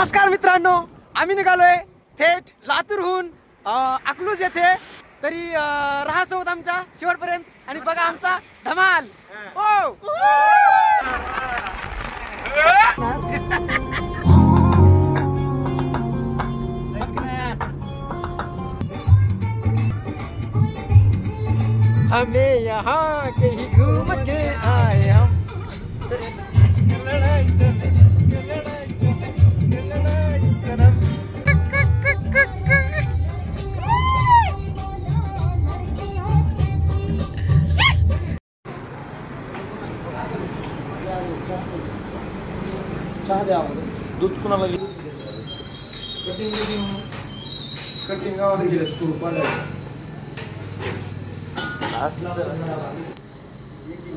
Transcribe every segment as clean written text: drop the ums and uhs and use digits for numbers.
नमस्कार मित्रांनो, आम्ही निघालोय थेट लातूरहून अकलूज येथे. तरी राहा सोबत आमच्या शेवटपर्यंत आणि बघा आमचा धमाल. ओ हमें यहाँ के ही घूम के आए हम. दूध कुणाला कटिंग कटिंग गावाला गेले स्कूल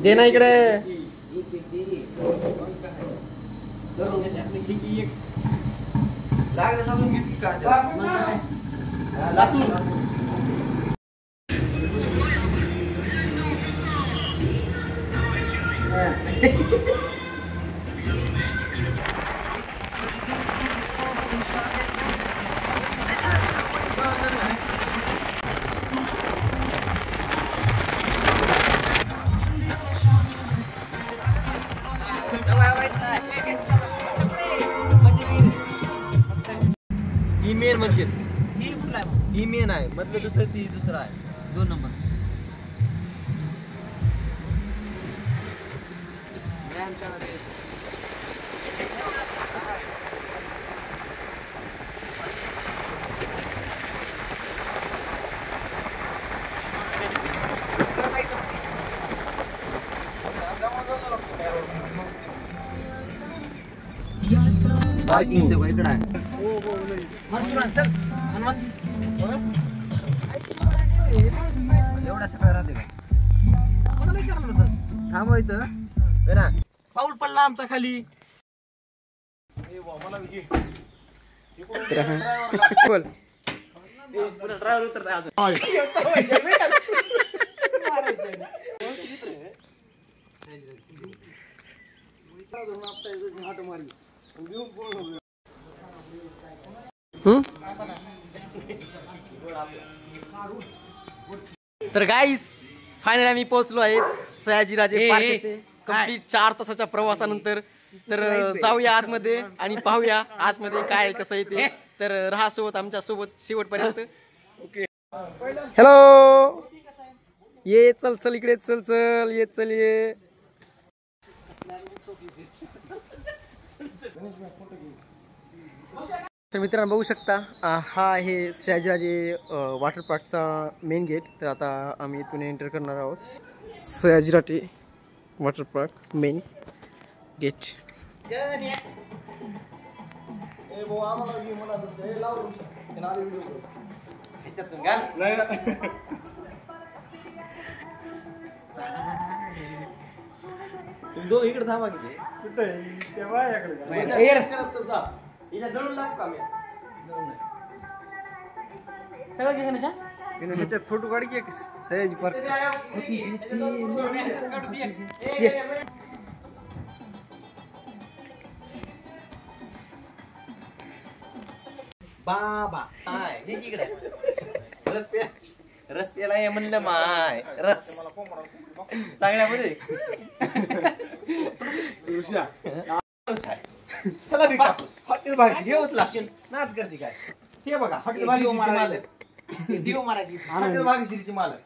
दे ना इकडे. ईमेल म्हणजे ईमेल आहे मतलब दुसरं ती दुसरा आहे 2 नंबर. पार्किंगचं इकडं आहे. एवढा सकाळ राहते का थांबा इथं. पाऊल पडला आमचा खाली. बोल. ड्रायव्हर उतरता अजून. तर गाईस फायनली आम्ही पोहोचलो आहे सयाजीराजे पार्क येथे. कंप्लीट 4 तासाच्या प्रवासानंतर. तर जाऊया आतमध्ये आणि पाहूया आतमध्ये काय कसं येते. तर राहा सोबत आमच्या सोबत शेवटपर्यंत. हॅलो, ये चल चल इकडे चल चल ये चल ये. तर मित्रांनो बघू शकता हा आहे सयाजीराजे वॉटर पार्कचा मेन गेट. तर आता आम्ही इथून एंटर करणार आहोत Sayajiraje water park main gate. इकडे थांबा किती ह्याच्यात फोटो काढ की सयाजी पार्क. बाबा हाय इकडे रस प्याला हे म्हणलं माय रस चांगल्या मध्ये चला बी हॉटेल भाजी घेऊच लागशील नाच करते काय. हे बघा हॉटेल भाजी मालक देव मारायची हॉटेल भाग्यश्रीची मालक.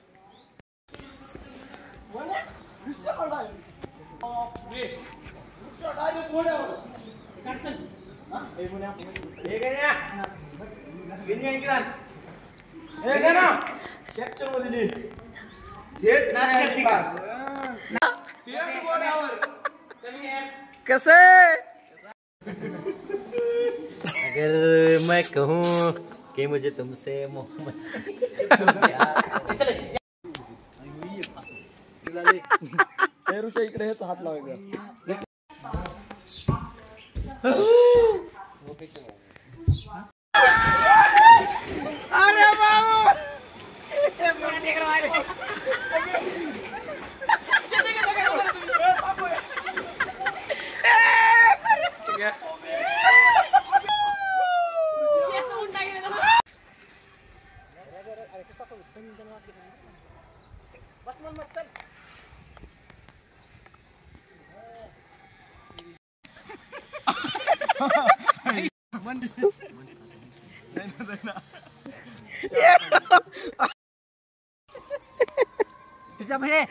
कैसे अगर मैं कहूँ कि मुझे तुमसे मोहब्बत इकडे हेच हात लावायचा. अरे बाबू तुझ्या म्हणजे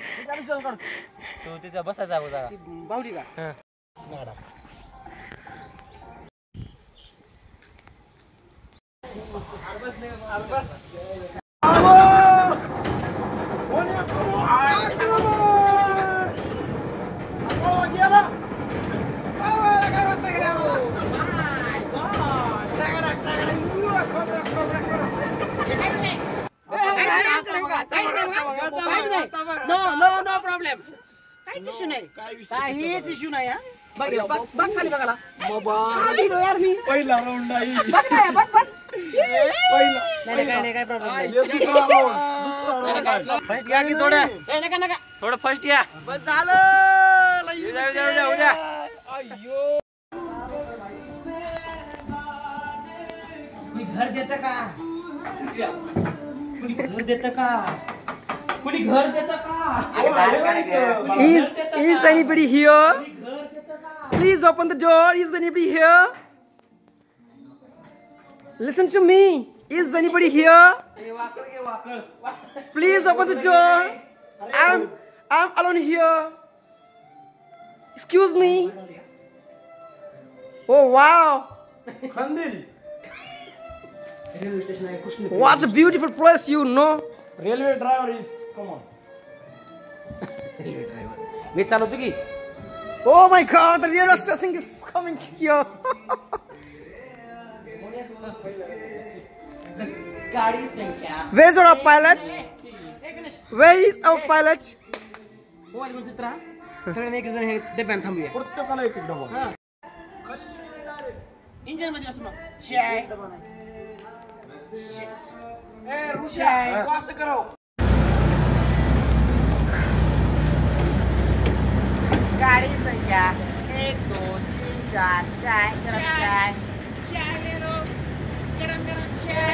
तो तिचा बसायचा जागा बावडी का नो प्रॉब्लेम. काहीच इश्यू नाही. काहीच इश्यू नाही. बघ खाली बघाला यार मी पहिला राऊंड नाही बघ ना, बघ बघ. नाही काय प्रॉब्लेम नाही फर्स्ट या की थोडं नका नका. थोडं फर्स्ट या. बस झालं. उद्या अय्यो. कोणी घर देतं का कोणी घर देतं का कुणी घर देतं का? Is anybody here? Please open the door. Is anybody here? Listen to me. Is anybody here? Please open the door. I'm alone here. Excuse me. Oh wow. Railway station आहे Krishna. What a beautiful place, you know. Railway driver is come on railway driver मी चालवतो की. Oh my God, the railway station is coming here. गाडी संख्या. Where's our pilot? Where is our pilot? Mobile मध्ये चित्रा सगळ्यांनी एक जण हे डब्यात थांबूया. प्रत्येकाला एक डबा इंजिन मध्ये असं मग शाय असं करावं गाडी संख्या 1 2 3 4 चाय गरम चाय. चाय ले लो. गरम गरम चाय.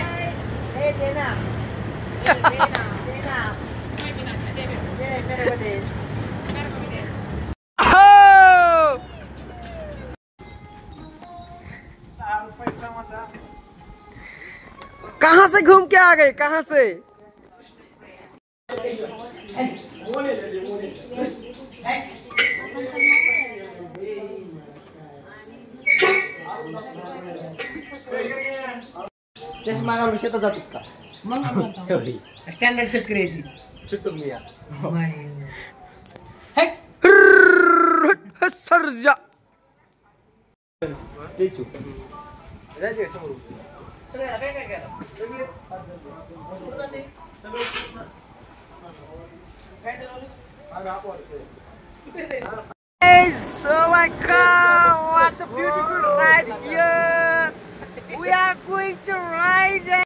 हे दे ना देना. मैं बिना चाय दे मेरे को दे मेरे को भी दे. Oh! पैसा माझा कहाँ से घूम के आ गए? कहाँ से? चष्मा घालून शेतात जातोस का स्टँडर्ड शेतकरी आहे ती. चिटून मी या Sarja. Guys, oh my God, what a beautiful ride here. We are going to ride it.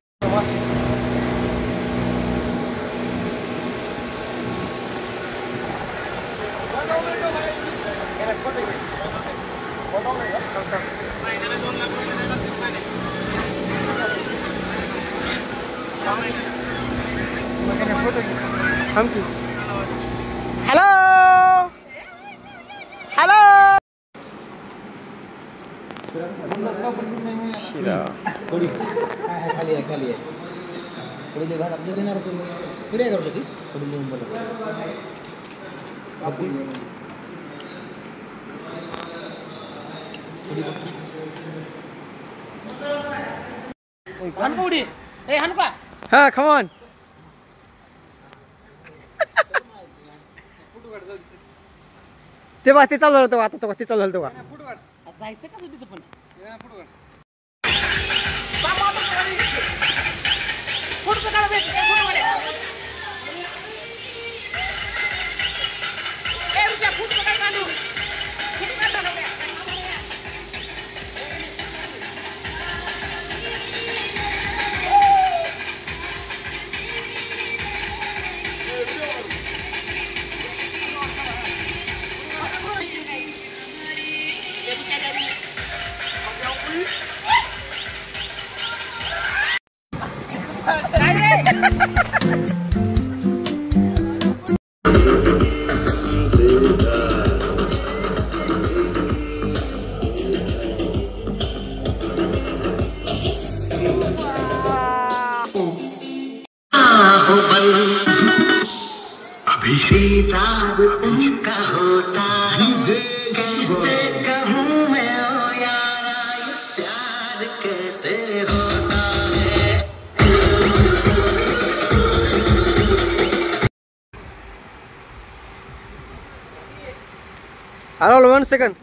Hello. Hello. खाली आहे पुढे घरात देणार तुम्ही. पुढे करतो की पुढे लिहून बोला. हान पुढे ए हान का. Ha, come on. ते चालू झालं होतं आता ते चालू झालं होतं का? जायचं कसं तिथं पण. पुढचं काढा भेट. पुढचं काय काढू. काय रे शीताब उनका होता है, कैसे कहूँ मैं ओ यारा ये प्यार कैसे होता है। Hello 1 second